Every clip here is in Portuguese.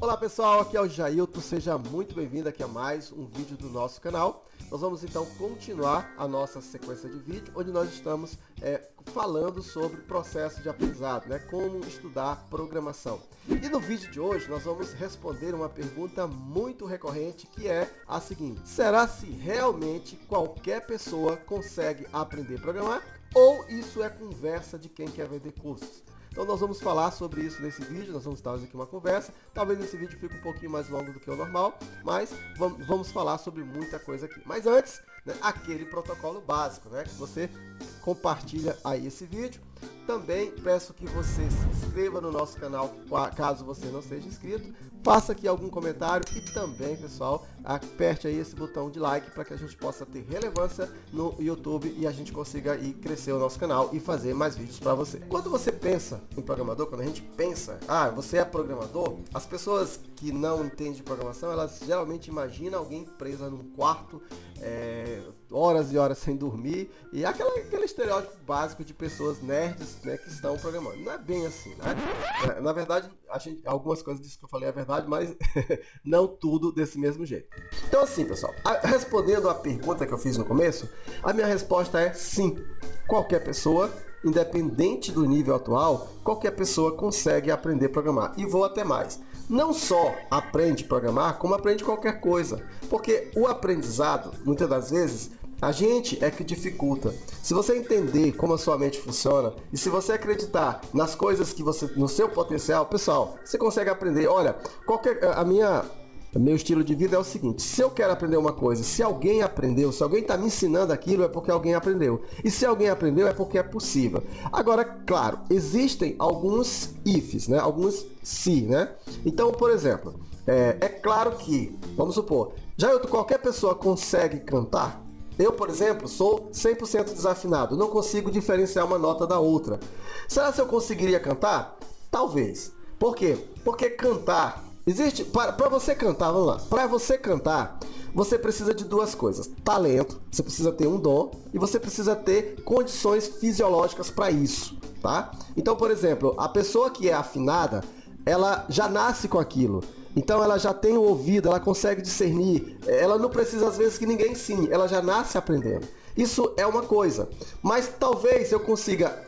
Olá pessoal, aqui é o Jailton, seja muito bem-vindo aqui a mais um vídeo do nosso canal. Nós vamos então continuar a nossa sequência de vídeo, onde nós estamos falando sobre processo de aprendizado, como estudar programação. E no vídeo de hoje nós vamos responder uma pergunta muito recorrente, que é a seguinte: será se realmente qualquer pessoa consegue aprender a programar, ou isso é conversa de quem quer vender cursos? Então nós vamos falar sobre isso nesse vídeo, nós vamos fazer aqui uma conversa. Talvez esse vídeo fique um pouquinho mais longo do que o normal, mas vamos falar sobre muita coisa aqui. Mas antes, aquele protocolo básico, que você compartilha aí esse vídeo. Também peço que você se inscreva no nosso canal, caso você não seja inscrito. Faça aqui algum comentário e também, pessoal, aperte aí esse botão de like para que a gente possa ter relevância no YouTube e a gente consiga aí crescer o nosso canal e fazer mais vídeos para você. Quando você pensa em programador, quando a gente pensa, você é programador, as pessoas que não entendem de programação, elas geralmente imaginam alguém presa num quarto, horas e horas sem dormir, e aquele estereótipo básico de pessoas nerds, que estão programando. Não é bem assim, Na verdade, algumas coisas disso que eu falei é verdade, mas não tudo desse mesmo jeito. Então assim, pessoal, respondendo a pergunta que eu fiz no começo, a minha resposta é sim. Qualquer pessoa, independente do nível atual, qualquer pessoa consegue aprender a programar. E vou até mais. Não só aprende a programar, como aprende qualquer coisa. Porque o aprendizado, muitas das vezes, a gente é que dificulta. Se você entender como a sua mente funciona e se você acreditar nas coisas que você, no seu potencial, pessoal, você consegue aprender. Olha, meu estilo de vida é o seguinte: se eu quero aprender uma coisa, se alguém aprendeu, se alguém está me ensinando aquilo, é porque alguém aprendeu. E se alguém aprendeu, é porque é possível. Agora, claro, existem alguns ifs, alguns se, Então, por exemplo, é claro que, vamos supor, qualquer pessoa consegue cantar? Eu, por exemplo, sou 100% desafinado, não consigo diferenciar uma nota da outra. Será que eu conseguiria cantar? Talvez. Por quê? Porque cantar... Para você cantar, vamos lá. Para você cantar, você precisa de duas coisas: talento, você precisa ter um dom, e você precisa ter condições fisiológicas para isso, tá? Então, por exemplo, a pessoa que é afinada, ela já nasce com aquilo. Então ela já tem o ouvido, ela consegue discernir, ela não precisa às vezes que ninguém ensine, ela já nasce aprendendo. Isso é uma coisa, mas talvez eu consiga,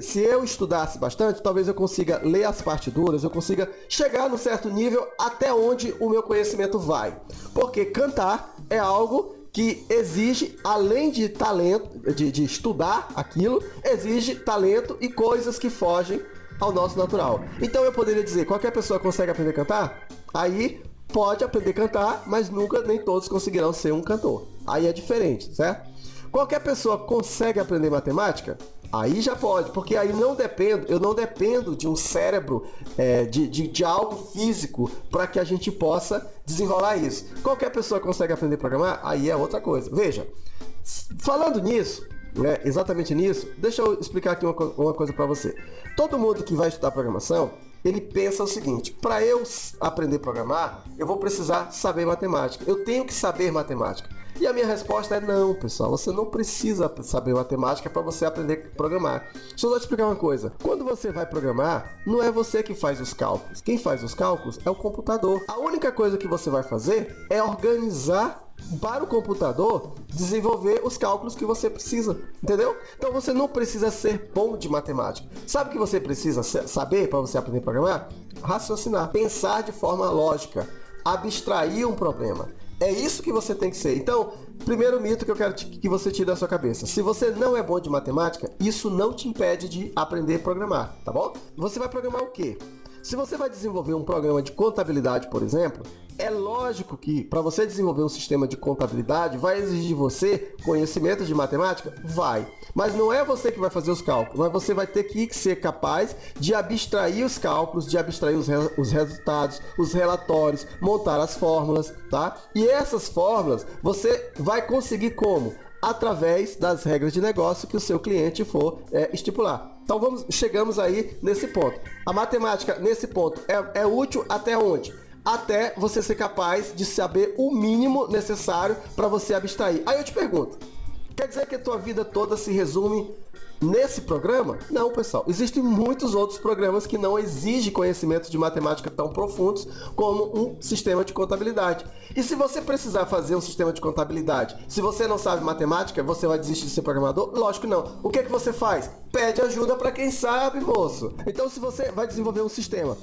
se eu estudasse bastante, talvez eu consiga ler as partituras, eu consiga chegar num certo nível até onde o meu conhecimento vai. Porque cantar é algo que exige, além de talento, de estudar aquilo, exige talento e coisas que fogem ao nosso natural. Então eu poderia dizer, qualquer pessoa consegue aprender a cantar? Aí pode aprender a cantar, mas nem todos conseguirão ser um cantor. Aí é diferente, certo? Qualquer pessoa consegue aprender matemática? Aí já pode, porque aí eu não dependo de um cérebro, de algo físico para que a gente possa desenrolar isso. Qualquer pessoa consegue aprender a programar? Aí é outra coisa. Veja, falando nisso, exatamente nisso, deixa eu explicar aqui uma coisa para você. Todo mundo que vai estudar programação, ele pensa o seguinte: para eu aprender a programar, eu vou precisar saber matemática. Eu tenho que saber matemática. E a minha resposta é não, pessoal. Você não precisa saber matemática para você aprender a programar. Deixa eu só te explicar uma coisa. Quando você vai programar, não é você que faz os cálculos. Quem faz os cálculos é o computador. A única coisa que você vai fazer é organizar para o computador desenvolver os cálculos que você precisa, entendeu? Então você não precisa ser bom de matemática. Sabe o que você precisa saber para você aprender a programar? Raciocinar, pensar de forma lógica, abstrair um problema. É isso que você tem que ser. Então, primeiro mito que eu quero que você tire da sua cabeça: se você não é bom de matemática, isso não te impede de aprender a programar, tá bom? Você vai programar o quê? Se você vai desenvolver um programa de contabilidade, por exemplo, é lógico que para você desenvolver um sistema de contabilidade vai exigir de você conhecimento de matemática? Vai. Mas não é você que vai fazer os cálculos, mas você vai ter que ser capaz de abstrair os cálculos, de abstrair os resultados, os relatórios, montar as fórmulas, tá? E essas fórmulas você vai conseguir como? Através das regras de negócio que o seu cliente for estipular. Então chegamos aí nesse ponto. A matemática nesse ponto é útil até onde? Até você ser capaz de saber o mínimo necessário para você abstrair. Aí eu te pergunto, quer dizer que a tua vida toda se resume nesse programa? Não, pessoal. Existem muitos outros programas que não exigem conhecimentos de matemática tão profundos como um sistema de contabilidade. E se você precisar fazer um sistema de contabilidade, se você não sabe matemática, você vai desistir de ser programador? Lógico que não. O que você faz? Pede ajuda para quem sabe, moço. Então, se você vai desenvolver um sistema,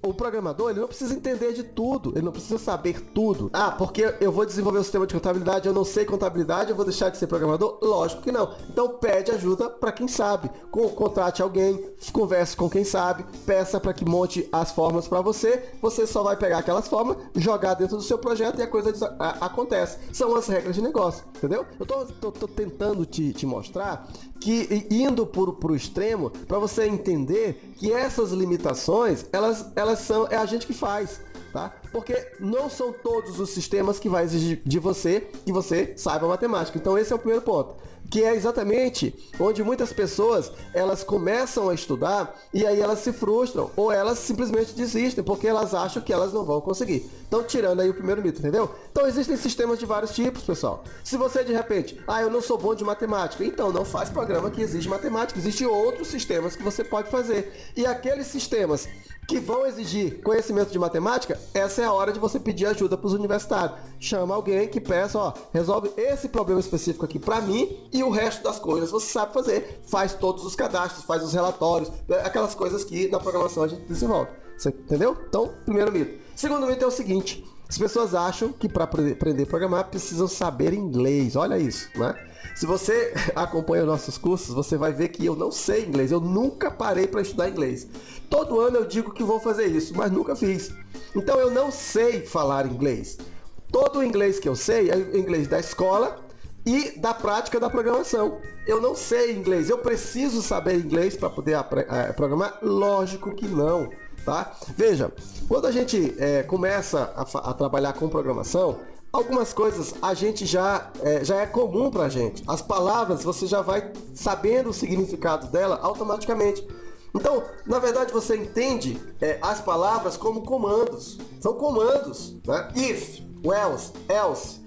o programador, ele não precisa entender de tudo, ele não precisa saber tudo. Ah, porque eu vou desenvolver um sistema de contabilidade, eu não sei contabilidade, eu vou deixar de ser programador? Lógico que não. Então, pede ajuda para quem sabe. Contrate alguém, converse com quem sabe, peça para que monte as fórmulas para você. Você só vai pegar aquelas fórmulas, jogar dentro do seu projeto e a coisa acontece. São as regras de negócio, entendeu? Eu tô tentando te mostrar que indo pro extremo, para você entender que essas limitações, elas são, é a gente que faz, tá? Porque não são todos os sistemas que vai exigir de você que você saiba matemática. Então esse é o primeiro ponto, que é exatamente onde muitas pessoas, elas começam a estudar e aí elas se frustram ou elas simplesmente desistem porque elas acham que elas não vão conseguir. Então, tirando aí o primeiro mito, entendeu? Então, existem sistemas de vários tipos, pessoal. Se você, de repente, eu não sou bom de matemática, então não faz programa que exige matemática. Existem outros sistemas que você pode fazer. E aqueles sistemas que vão exigir conhecimento de matemática, essa é a hora de você pedir ajuda para os universitários. Chama alguém que peça, resolve esse problema específico aqui para mim e o resto das coisas você sabe fazer. Faz todos os cadastros, faz os relatórios, aquelas coisas que na programação a gente desenvolve. Você entendeu? Então, primeiro mito. Segundo mito é o seguinte: as pessoas acham que para aprender a programar precisam saber inglês. Olha isso, né? Se você acompanha os nossos cursos, você vai ver que eu não sei inglês. Eu nunca parei para estudar inglês. Todo ano eu digo que vou fazer isso, mas nunca fiz. Então eu não sei falar inglês. Todo o inglês que eu sei é o inglês da escola e da prática da programação. Eu não sei inglês. Eu preciso saber inglês para poder programar? Lógico que não. Tá? Veja, quando a gente começa a trabalhar com programação, algumas coisas a gente já é comum pra gente. As palavras, você já vai sabendo o significado dela automaticamente. Então, na verdade, você entende as palavras como comandos. São comandos, né? If, else,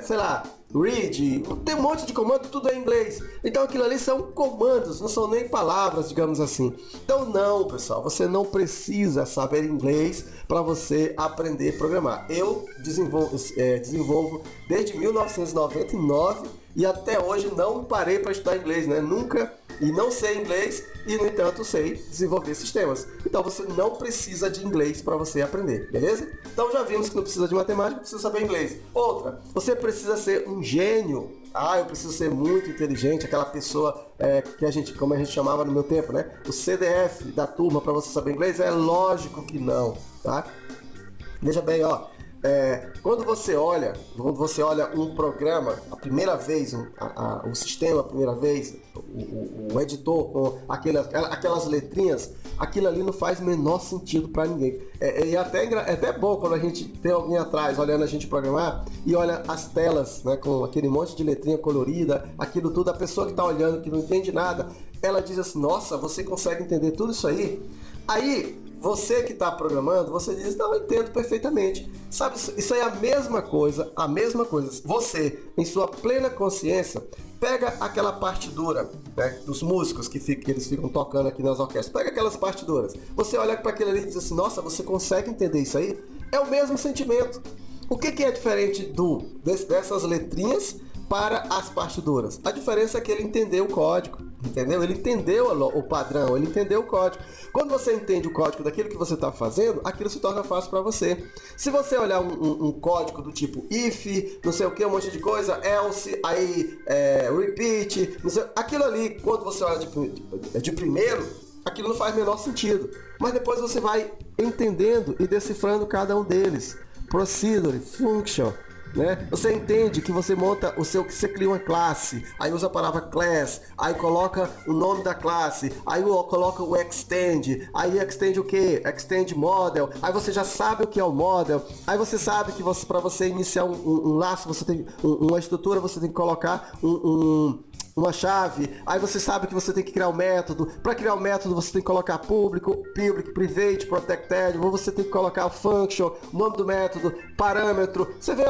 sei lá, read, tem um monte de comando, tudo é em inglês. Então aquilo ali são comandos, não são nem palavras, digamos assim. Então não, pessoal, você não precisa saber inglês para você aprender a programar. Eu desenvolvo desde 1999 e até hoje não parei para estudar inglês, né? Nunca, e não sei inglês e, no entanto, sei desenvolver sistemas. Então você não precisa de inglês para você aprender, beleza? Então já vimos que não precisa de matemática, precisa saber inglês. Outra, você precisa ser um gênio. Eu preciso ser muito inteligente, aquela pessoa que como a gente chamava no meu tempo, né? O CDF da turma para você saber inglês? É lógico que não, tá? Veja bem, quando você olha um programa a primeira vez, o sistema a primeira vez, o editor com aquelas letrinhas, aquilo ali não faz o menor sentido para ninguém. É até bom quando a gente tem alguém atrás olhando a gente programar e olha as telas, né, com aquele monte de letrinha colorida, aquilo tudo, a pessoa que está olhando, que não entende nada, ela diz assim: nossa, você consegue entender tudo isso aí? Aí, você que está programando, você diz: não, eu entendo perfeitamente. Sabe, isso aí é a mesma coisa. Você, em sua plena consciência, pega aquela partitura, né, dos músicos que eles ficam tocando aqui nas orquestras. Pega aquelas partituras. Você olha para aquilo ali e diz assim: nossa, você consegue entender isso aí? É o mesmo sentimento. O que é diferente dessas letrinhas para as partituras? A diferença é que ele entendeu o código, entendeu? Ele entendeu o padrão, ele entendeu o código. Quando você entende o código daquilo que você está fazendo, aquilo se torna fácil para você. Se você olhar um código do tipo if, não sei o que, um monte de coisa, else, aí repeat, não sei, aquilo ali, quando você olha de primeiro, aquilo não faz o menor sentido. Mas depois você vai entendendo e decifrando cada um deles. Procedure, function, né? Você entende que você monta você cria uma classe, aí usa a palavra class, aí coloca o nome da classe, aí coloca o extend, aí extend o que? Extend model, aí você já sabe o que é o model, aí você sabe que para você iniciar um laço, você tem uma estrutura, você tem que colocar uma chave, aí você sabe que você tem que criar um método. Para criar um método você tem que colocar public, private, protected, ou você tem que colocar o function, nome do método, parâmetro. Você vê,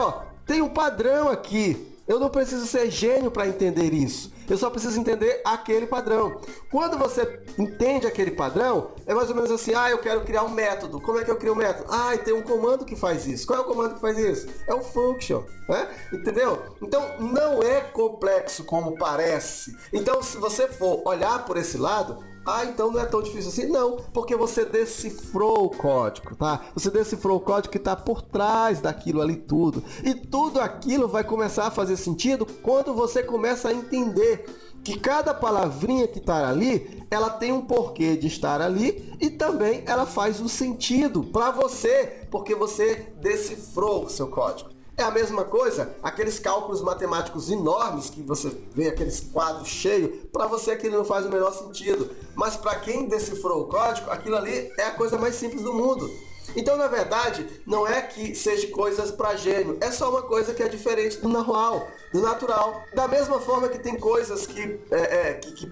tem um padrão aqui. Eu não preciso ser gênio para entender isso. Eu só preciso entender aquele padrão. Quando você entende aquele padrão, é mais ou menos assim, eu quero criar um método. Como é que eu crio um método? Tem um comando que faz isso. Qual é o comando que faz isso? É o function, né? Entendeu? Então, não é complexo como parece. Então, se você for olhar por esse lado, então não é tão difícil assim? Não, porque você decifrou o código, tá? Você decifrou o código que está por trás daquilo ali tudo. E tudo aquilo vai começar a fazer sentido quando você começa a entender que cada palavrinha que está ali, ela tem um porquê de estar ali e também ela faz um sentido para você, porque você decifrou o seu código. É a mesma coisa, aqueles cálculos matemáticos enormes que você vê aqueles quadros cheios, para você aquilo não faz o menor sentido. Mas para quem decifrou o código, aquilo ali é a coisa mais simples do mundo. Então, na verdade, não é que seja coisas para gênio, é só uma coisa que é diferente do normal, do natural. Da mesma forma que tem coisas que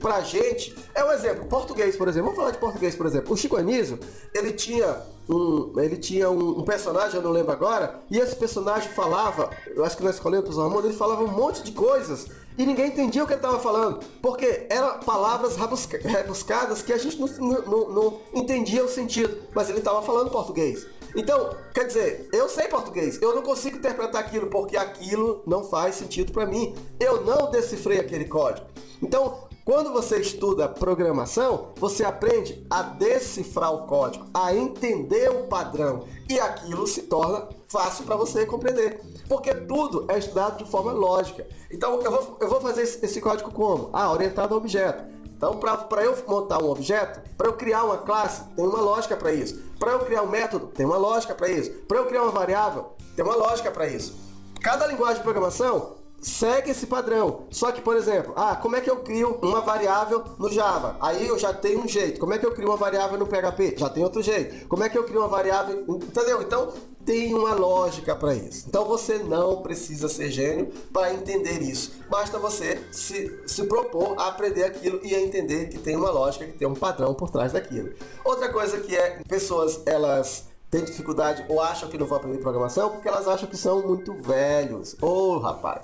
pra gente... É um exemplo, português, por exemplo. Vamos falar de português, por exemplo. O Chico Anísio, ele tinha um personagem, eu não lembro agora, e esse personagem falava, eu acho que na escolinha dos hormônios, ele falava um monte de coisas e ninguém entendia o que ele estava falando, porque eram palavras rebuscadas que a gente não entendia o sentido, mas ele estava falando português. Então, quer dizer, eu sei português, eu não consigo interpretar aquilo porque aquilo não faz sentido para mim. Eu não decifrei aquele código. Então, quando você estuda programação, você aprende a decifrar o código, a entender o padrão, e aquilo se torna fácil para você compreender, porque tudo é estudado de forma lógica. Então eu vou fazer esse código como? Orientado a objeto. Então, para eu montar um objeto, para eu criar uma classe, tem uma lógica para isso. Para eu criar um método, tem uma lógica para isso. Para eu criar uma variável, tem uma lógica para isso. Cada linguagem de programação segue esse padrão. Só que, por exemplo, como é que eu crio uma variável no Java? Aí eu já tenho um jeito. Como é que eu crio uma variável no PHP? Já tem outro jeito. Como é que eu crio uma variável... Entendeu? Então, tem uma lógica para isso. Então, você não precisa ser gênio para entender isso. Basta você se propor a aprender aquilo e a entender que tem uma lógica, que tem um padrão por trás daquilo. Outra coisa que pessoas, elas têm dificuldade ou acham que não vão aprender programação porque elas acham que são muito velhos. Rapaz,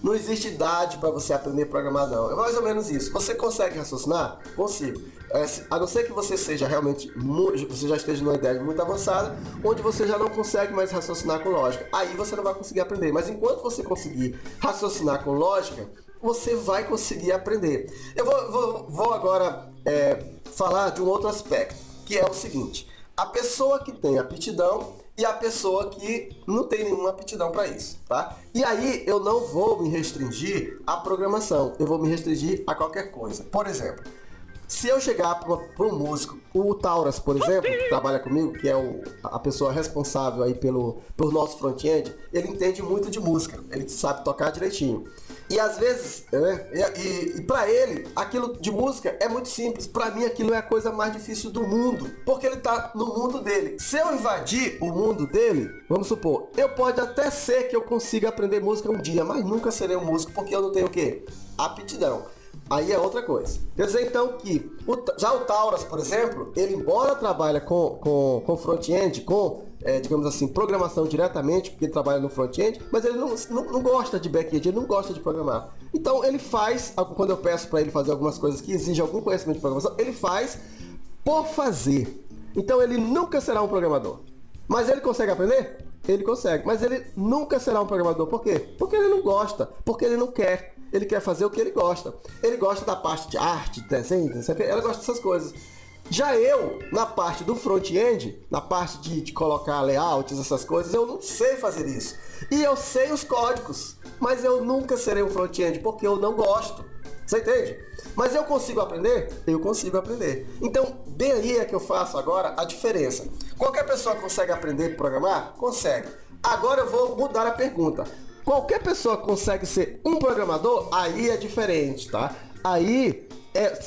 não existe idade para você aprender a programar, não. É mais ou menos isso. Você consegue raciocinar? Consigo. A não ser que você seja realmente, você já esteja numa ideia muito avançada, onde você já não consegue mais raciocinar com lógica. Aí você não vai conseguir aprender. Mas enquanto você conseguir raciocinar com lógica, você vai conseguir aprender. Eu vou agora falar de um outro aspecto, que é o seguinte. A pessoa que tem aptidão e a pessoa que não tem nenhuma aptidão para isso, tá? E aí eu não vou me restringir à programação, eu vou me restringir a qualquer coisa. Por exemplo, se eu chegar para um músico, o Tauras, por exemplo, que trabalha comigo, que é a pessoa responsável aí pelo nosso front-end, ele entende muito de música, ele sabe tocar direitinho. E às vezes, e para ele, aquilo de música é muito simples. Para mim, aquilo é a coisa mais difícil do mundo, porque ele tá no mundo dele. Se eu invadir o mundo dele, vamos supor, eu pode até ser que eu consiga aprender música um dia, mas nunca serei um músico, porque eu não tenho o quê? Aptidão. Aí é outra coisa. Quer dizer, então, que já o Tauras, por exemplo, ele embora trabalha com front-end, digamos assim, programação diretamente, porque ele trabalha no front-end, mas ele não gosta de back-end, ele não gosta de programar. Então, ele faz, quando eu peço para ele fazer algumas coisas que exigem algum conhecimento de programação, ele faz por fazer. Então, ele nunca será um programador. Mas ele consegue aprender? Ele consegue, mas ele nunca será um programador. Por quê? Porque ele não gosta, porque ele não quer. Ele quer fazer o que ele gosta. Ele gosta da parte de arte, de desenho, ela gosta dessas coisas. Já eu, na parte do front-end, na parte de colocar layouts, essas coisas, eu não sei fazer isso. E eu sei os códigos, mas eu nunca serei um front-end, porque eu não gosto. Você entende? Mas eu consigo aprender? Eu consigo aprender. Então, bem aí é que eu faço agora a diferença. Qualquer pessoa consegue aprender a programar? Consegue. Agora eu vou mudar a pergunta. Qualquer pessoa consegue ser um programador? Aí é diferente, tá? Aí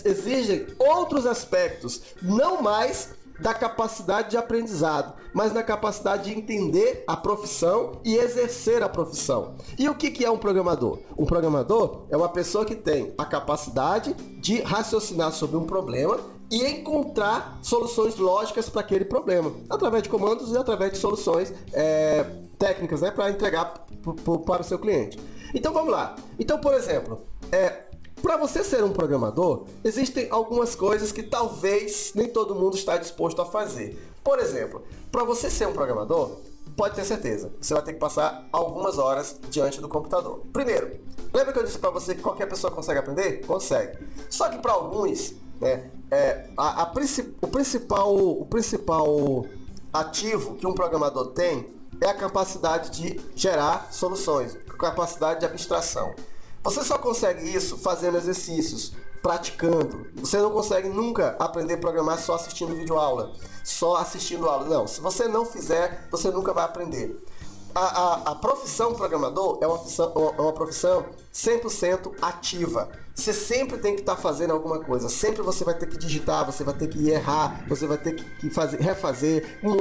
exigem outros aspectos, não mais da capacidade de aprendizado, mas na capacidade de entender a profissão e exercer a profissão. E o que é um programador? Um programador é uma pessoa que tem a capacidade de raciocinar sobre um problema e encontrar soluções lógicas para aquele problema, através de comandos e através de soluções técnicas, né, para entregar para o seu cliente. Então vamos lá. Então, por exemplo, para você ser um programador, existem algumas coisas que talvez nem todo mundo está disposto a fazer. Por exemplo, para você ser um programador, pode ter certeza, você vai ter que passar algumas horas diante do computador. Primeiro, lembra que eu disse para você que qualquer pessoa consegue aprender? Consegue. Só que para alguns, né, o principal ativo que um programador tem é a capacidade de gerar soluções, capacidade de abstração. Você só consegue isso fazendo exercícios, praticando. Você não consegue nunca aprender a programar só assistindo videoaula, só assistindo aula. Não, se você não fizer, você nunca vai aprender. A profissão programador é uma profissão 100% ativa. Você sempre tem que estar fazendo alguma coisa. Sempre você vai ter que digitar, você vai ter que errar, você vai ter que refazer um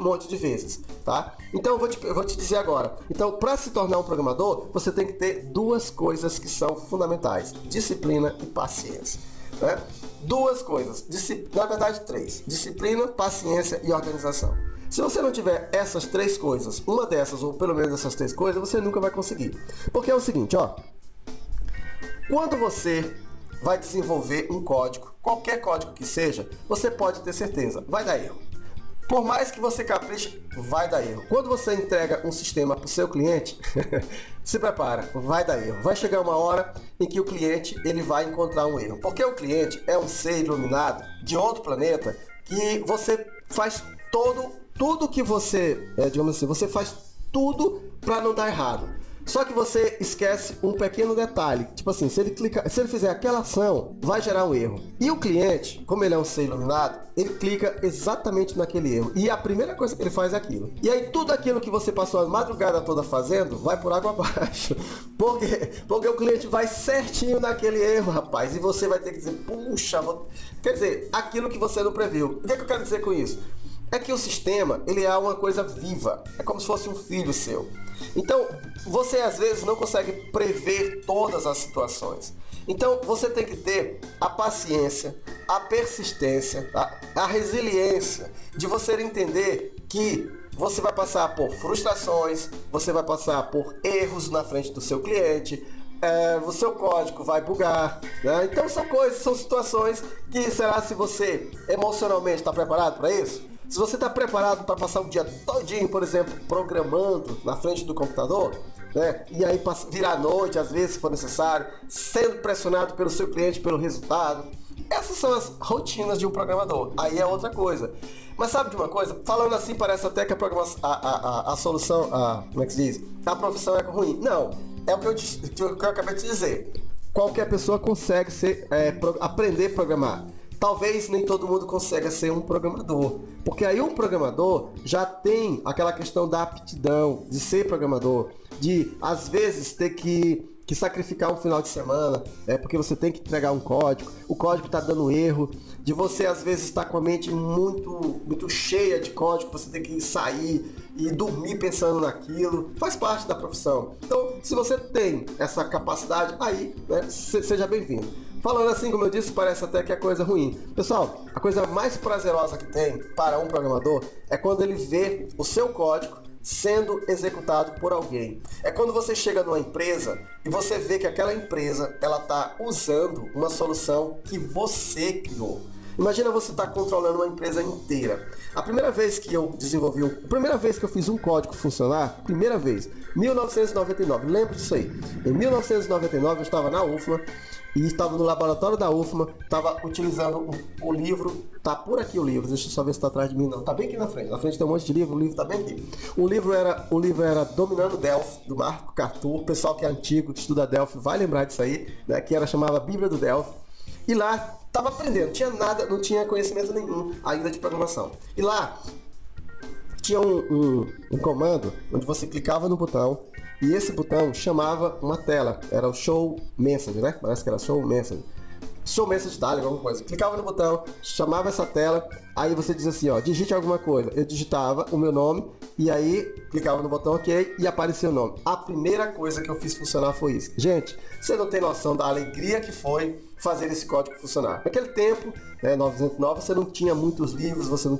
monte de vezes, tá? Então eu vou te dizer agora. Então, para se tornar um programador, você tem que ter duas coisas que são fundamentais: disciplina e paciência, né? Duas coisas, na verdade três: disciplina, paciência e organização. Se você não tiver essas três coisas, uma dessas ou pelo menos essas três coisas, você nunca vai conseguir. Porque é o seguinte, ó. Quando você vai desenvolver um código, qualquer código que seja, você pode ter certeza, vai dar erro. Por mais que você capriche, vai dar erro. Quando você entrega um sistema para o seu cliente, se prepara, vai dar erro. Vai chegar uma hora em que o cliente ele vai encontrar um erro. Porque o cliente é um ser iluminado de outro planeta que você faz tudo que você, digamos assim, você faz tudo para não dar errado. Só que você esquece um pequeno detalhe, tipo assim, se ele fizer aquela ação, vai gerar um erro. E o cliente, como ele é um ser iluminado, ele clica exatamente naquele erro. E a primeira coisa que ele faz é aquilo. E aí tudo aquilo que você passou a madrugada toda fazendo, vai por água abaixo. Por quê? Porque o cliente vai certinho naquele erro, rapaz. E você vai ter que dizer, puxa, quer dizer, aquilo que você não previu. O que eu quero dizer com isso? É que o sistema, ele é uma coisa viva. É como se fosse um filho seu. Então, você às vezes não consegue prever todas as situações. Então, você tem que ter a paciência, a persistência, a resiliência de você entender que você vai passar por frustrações, você vai passar por erros na frente do seu cliente, o seu código vai bugar, né? Então, são situações que, será se você emocionalmente está preparado para isso? Se você está preparado para passar o dia todinho, por exemplo, programando na frente do computador, né? E aí virar a noite, às vezes, se for necessário, sendo pressionado pelo seu cliente, pelo resultado. Essas são as rotinas de um programador. Aí é outra coisa. Mas sabe de uma coisa? Falando assim, parece até que a solução, como é que se diz? A profissão é ruim. Não, é o que eu acabei de dizer. Qualquer pessoa consegue aprender a programar. Talvez nem todo mundo consiga ser um programador, porque aí um programador já tem aquela questão da aptidão de ser programador, de às vezes ter que sacrificar um final de semana, porque você tem que entregar um código, o código está dando erro, de você às vezes estar com a mente muito cheia de código, você tem que sair e dormir pensando naquilo, faz parte da profissão. Então, se você tem essa capacidade, aí, né, seja bem-vindo. Falando assim, como eu disse, parece até que é coisa ruim. Pessoal, a coisa mais prazerosa que tem para um programador é quando ele vê o seu código sendo executado por alguém. É quando você chega numa empresa e você vê que aquela empresa ela está usando uma solução que você criou. Imagina você estar controlando uma empresa inteira. A primeira vez que eu fiz um código funcionar, 1999, lembro disso aí. Em 1999 eu estava na UFMA e estava no laboratório da UFMA, estava utilizando o livro, tá por aqui o livro, deixa eu só ver se está atrás de mim, não, tá bem aqui na frente tem um monte de livro, o livro tá bem aqui. O livro era Dominando Delphi, do Marco Cartur, o pessoal que é antigo, que estuda Delphi vai lembrar disso aí, né, que chamava Bíblia do Delphi, e lá estava aprendendo, não tinha conhecimento nenhum ainda de programação. E lá tinha um comando onde você clicava no botão e esse botão chamava uma tela, era o Show Message, né? Parece que era Show Message. Show Message Dialog, alguma coisa. Clicava no botão, chamava essa tela, aí você dizia assim, ó, digite alguma coisa. Eu digitava o meu nome e aí clicava no botão OK e aparecia o nome. A primeira coisa que eu fiz funcionar foi isso. Gente, você não tem noção da alegria que foi fazer esse código funcionar. Naquele tempo, 1909, você não tinha muitos livros, você não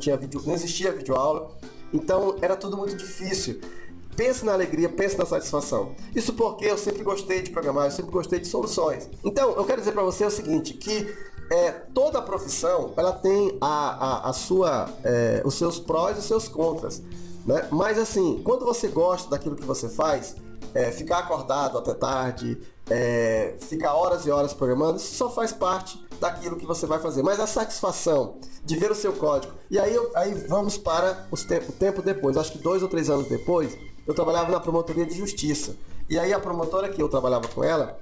existia videoaula, então era tudo muito difícil. pense na alegria, pense na satisfação. Isso porque eu sempre gostei de programar, eu sempre gostei de soluções. Então, eu quero dizer para você o seguinte, que toda profissão, ela tem os seus prós e os seus contras, né? Mas assim, quando você gosta daquilo que você faz, ficar acordado até tarde, ficar horas e horas programando, isso só faz parte daquilo que você vai fazer. Mas a satisfação de ver o seu código, e aí vamos para o tempo depois, acho que 2 ou 3 anos depois, eu trabalhava na promotoria de justiça. E aí a promotora que eu trabalhava com ela,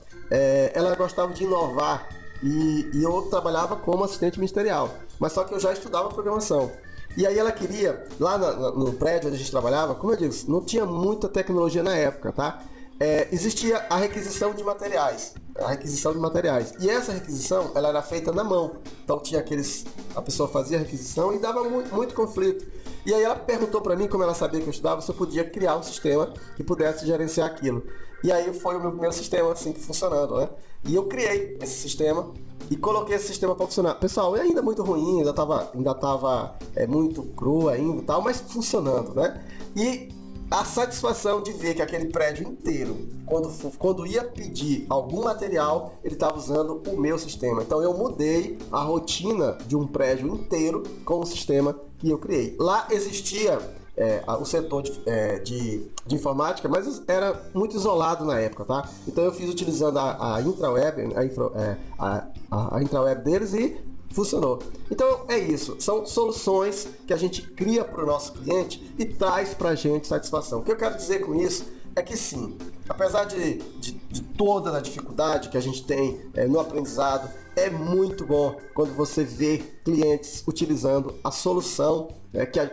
ela gostava de inovar, e eu trabalhava como assistente ministerial, mas só que eu já estudava programação. E aí ela queria, lá no prédio onde a gente trabalhava, como eu disse, não tinha muita tecnologia na época, tá? Existia a requisição de materiais. E essa requisição, ela era feita na mão. Então tinha a pessoa fazia a requisição e dava muito conflito. E aí ela perguntou para mim, como ela sabia que eu estudava, se eu podia criar um sistema que pudesse gerenciar aquilo. E aí foi o meu primeiro sistema assim funcionando, né? E eu criei esse sistema e coloquei esse sistema para funcionar. Pessoal, é ainda muito ruim, ainda tava muito cru ainda e tal, mas funcionando, né? E a satisfação de ver que aquele prédio inteiro, quando ia pedir algum material, ele estava usando o meu sistema. Então eu mudei a rotina de um prédio inteiro com o sistema que eu criei. Lá existia o setor de informática, mas era muito isolado na época, tá? Então eu fiz utilizando a intraweb, a intraweb deles e funcionou. Então é isso, são soluções que a gente cria para o nosso cliente e traz para a gente satisfação. O que eu quero dizer com isso é que sim, apesar de toda a dificuldade que a gente tem no aprendizado, é muito bom quando você vê clientes utilizando a solução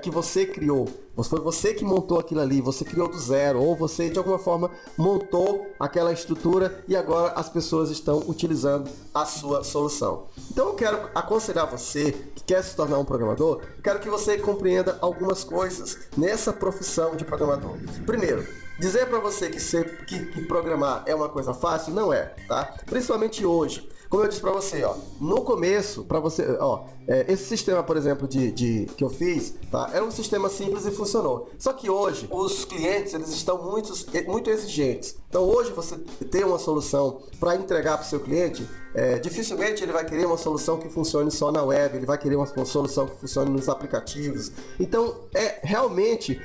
que você criou. Foi você que montou aquilo ali, você criou do zero, ou você de alguma forma montou aquela estrutura e agora as pessoas estão utilizando a sua solução. Então eu quero aconselhar você que quer se tornar um programador, eu quero que você compreenda algumas coisas nessa profissão de programador. Primeiro, dizer para você que programar é uma coisa fácil, não é, tá? Principalmente hoje. Como eu disse para você, no começo, para você, esse sistema, por exemplo, que eu fiz, tá? Era um sistema simples e funcionou. Só que hoje, os clientes, eles estão muito exigentes. Então, hoje, você ter uma solução para entregar para o seu cliente, dificilmente ele vai querer uma solução que funcione só na web, ele vai querer uma solução que funcione nos aplicativos. Então, realmente,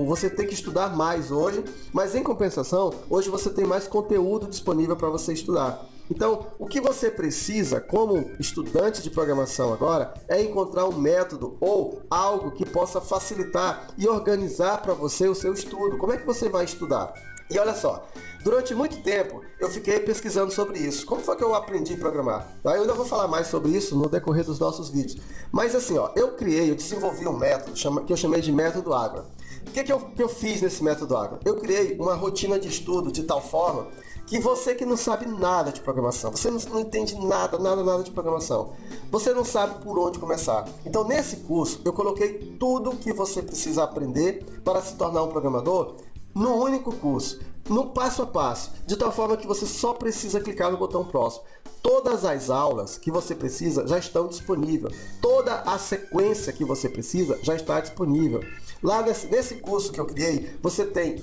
você tem que estudar mais hoje, mas em compensação, hoje você tem mais conteúdo disponível para você estudar. Então, o que você precisa como estudante de programação agora é encontrar um método ou algo que possa facilitar e organizar para você o seu estudo. Como é que você vai estudar? E olha só, durante muito tempo eu fiquei pesquisando sobre isso. Como foi que eu aprendi a programar? Eu ainda vou falar mais sobre isso no decorrer dos nossos vídeos. Mas assim, eu desenvolvi um método que eu chamei de método Água. O que eu fiz nesse método Água? Eu criei uma rotina de estudo de tal forma que você que não sabe nada de programação, você não entende nada de programação, você não sabe por onde começar. Então nesse curso eu coloquei tudo que você precisa aprender para se tornar um programador num único curso, no passo a passo, de tal forma que você só precisa clicar no botão próximo. Todas as aulas que você precisa já estão disponíveis, toda a sequência que você precisa já está disponível. Lá nesse curso que eu criei, você tem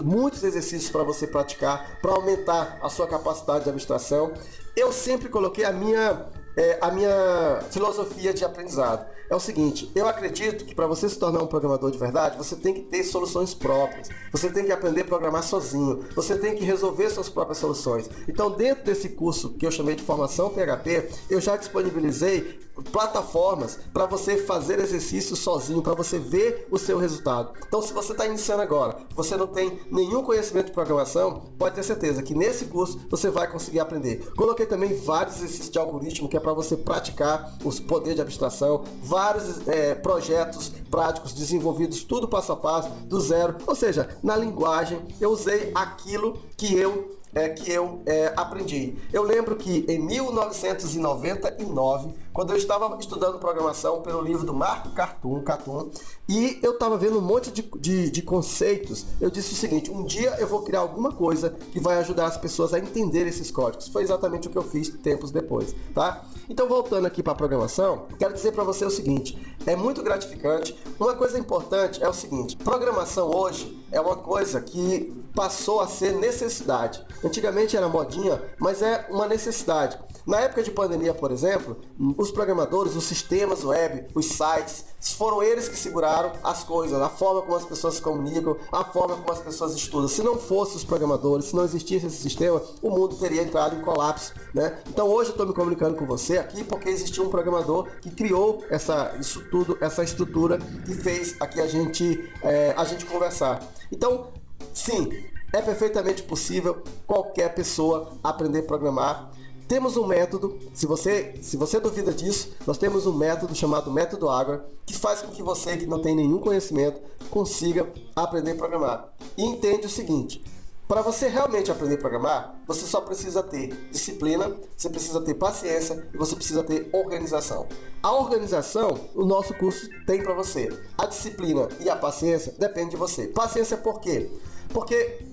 muitos exercícios para você praticar, para aumentar a sua capacidade de abstração. Eu sempre coloquei a minha filosofia de aprendizado. É o seguinte, eu acredito que para você se tornar um programador de verdade, você tem que ter soluções próprias. Você tem que aprender a programar sozinho. Você tem que resolver suas próprias soluções. Então, dentro desse curso que eu chamei de Formação PHP, eu já disponibilizei plataformas para você fazer exercícios sozinho, para você ver o seu resultado. Então, se você está iniciando agora, você não tem nenhum conhecimento de programação, pode ter certeza que nesse curso você vai conseguir aprender. Coloquei também vários exercícios de algoritmo, que é para você praticar o poder de abstração, vários projetos práticos desenvolvidos, tudo passo a passo, do zero. Ou seja, na linguagem, eu usei aquilo que eu que eu aprendi. Eu lembro que em 1999, quando eu estava estudando programação pelo livro do Marco Catun, e eu estava vendo um monte de conceitos, eu disse o seguinte: um dia eu vou criar alguma coisa que vai ajudar as pessoas a entender esses códigos. Foi exatamente o que eu fiz tempos depois, tá? Então, voltando aqui para a programação, quero dizer para você o seguinte: é muito gratificante. Uma coisa importante é o seguinte: programação hoje é uma coisa que passou a ser necessidade. Antigamente era modinha, mas é uma necessidade. Na época de pandemia, por exemplo, os programadores, os sistemas web, os sites, foram eles que seguraram as coisas, a forma como as pessoas se comunicam, a forma como as pessoas estudam. Se não fossem os programadores, se não existisse esse sistema, o mundo teria entrado em colapso, né? Então hoje eu estou me comunicando com você aqui porque existiu um programador que criou isso tudo, essa estrutura que fez aqui a gente conversar. Então, sim, é perfeitamente possível qualquer pessoa aprender a programar. Temos um método, se você duvida disso, nós temos um método chamado Método Água, que faz com que você que não tem nenhum conhecimento consiga aprender a programar. E entende o seguinte: para você realmente aprender a programar, você só precisa ter disciplina, você precisa ter paciência e você precisa ter organização. A organização, o nosso curso tem para você. A disciplina e a paciência depende de você. Paciência por quê? Porque,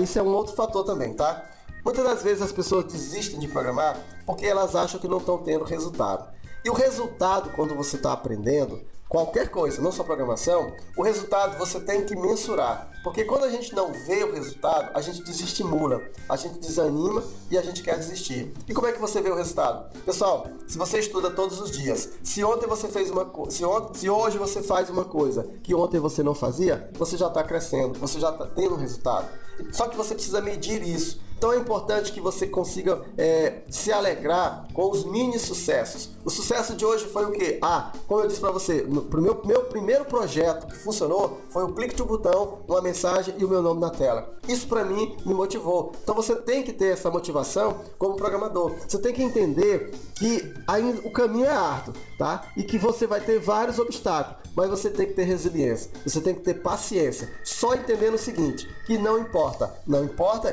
isso é um outro fator também, tá? Muitas das vezes as pessoas desistem de programar porque elas acham que não estão tendo resultado. E o resultado, quando você está aprendendo qualquer coisa, não só programação, o resultado você tem que mensurar. Porque quando a gente não vê o resultado, a gente desestimula, a gente desanima e a gente quer desistir. E como é que você vê o resultado? Pessoal, se você estuda todos os dias, se ontem você fez uma coisa, se hoje você faz uma coisa que ontem você não fazia, você já está crescendo, você já está tendo um resultado. Só que você precisa medir isso. Então é importante que você consiga se alegrar com os mini sucessos. O sucesso de hoje foi o quê? Como eu disse para você, pro meu primeiro projeto que funcionou foi o clique de um botão, uma mensagem e o meu nome na tela. Isso para mim me motivou. Então você tem que ter essa motivação como programador. Você tem que entender que ainda o caminho é árduo, tá? E que você vai ter vários obstáculos, mas você tem que ter resiliência. Você tem que ter paciência. Só entendendo o seguinte, que não importa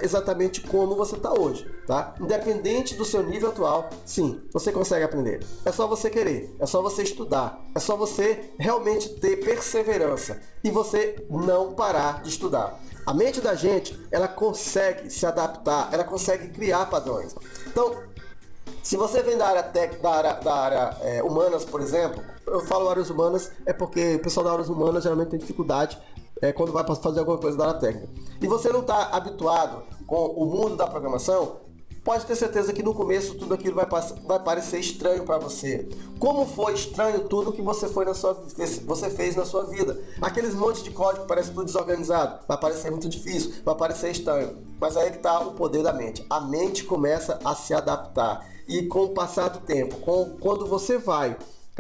exatamente como você está hoje, tá? Independente do seu nível atual, sim, você consegue aprender. É só você querer, é só você estudar, é só você realmente ter perseverança e você não parar de estudar. A mente da gente, ela consegue se adaptar, ela consegue criar padrões. Então, se você vem da área humanas, por exemplo, eu falo áreas humanas é porque o pessoal da áreas humanas geralmente tem dificuldade quando vai fazer alguma coisa da área técnica. E você não está habituado com o mundo da programação, pode ter certeza que no começo tudo aquilo vai parecer estranho para você. Como foi estranho tudo que você fez na sua vida. Aqueles montes de código que parece tudo desorganizado, vai parecer muito difícil, vai parecer estranho. Mas aí que está o poder da mente. A mente começa a se adaptar. E com o passar do tempo, quando você vai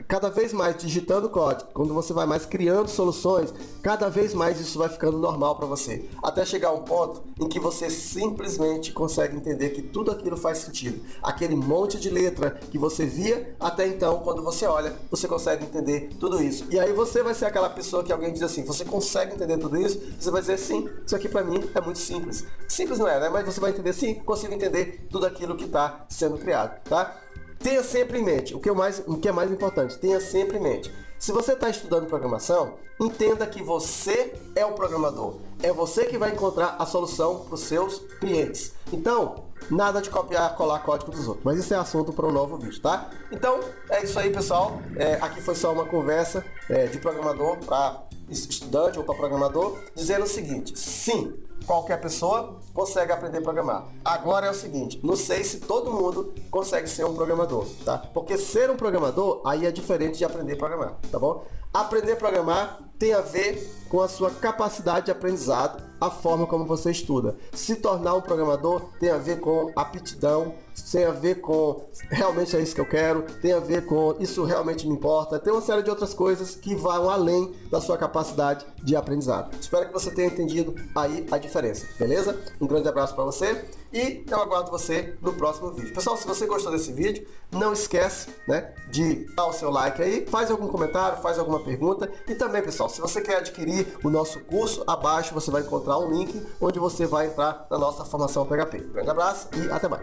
cada vez mais digitando código, quando você vai mais criando soluções, cada vez mais isso vai ficando normal para você, até chegar a um ponto em que você simplesmente consegue entender que tudo aquilo faz sentido. Aquele monte de letra que você via até então, quando você olha, você consegue entender tudo isso. E aí você vai ser aquela pessoa que alguém diz assim: você consegue entender tudo isso? Você vai dizer: sim, isso aqui para mim é muito simples. Simples não é, né? Mas você vai entender: sim, consigo entender tudo aquilo que está sendo criado, tá? Tenha sempre em mente, o que é mais importante, tenha sempre em mente. Se você está estudando programação, entenda que você é o programador. É você que vai encontrar a solução para os seus clientes. Então, nada de copiar, colar código dos outros. Mas isso é assunto para um novo vídeo, tá? Então, é isso aí, pessoal. Aqui foi só uma conversa de programador para estudante ou para programador, dizendo o seguinte: sim, qualquer pessoa consegue aprender a programar. Agora é o seguinte, não sei se todo mundo consegue ser um programador, tá? Porque ser um programador aí é diferente de aprender a programar, tá bom? Aprender a programar tem a ver com a sua capacidade de aprendizado, a forma como você estuda. Se tornar um programador tem a ver com aptidão, tem a ver com realmente é isso que eu quero, tem a ver com isso realmente me importa, tem uma série de outras coisas que vão além da sua capacidade de aprendizado. Espero que você tenha entendido aí a diferença, beleza? Um grande abraço para você e eu aguardo você no próximo vídeo. Pessoal, se você gostou desse vídeo, não esquece, né, de dar o seu like aí, faz algum comentário, faz alguma pergunta. E também, pessoal, se você quer adquirir o nosso curso, abaixo você vai encontrar um link onde você vai entrar na nossa formação PHP. Grande abraço e até mais.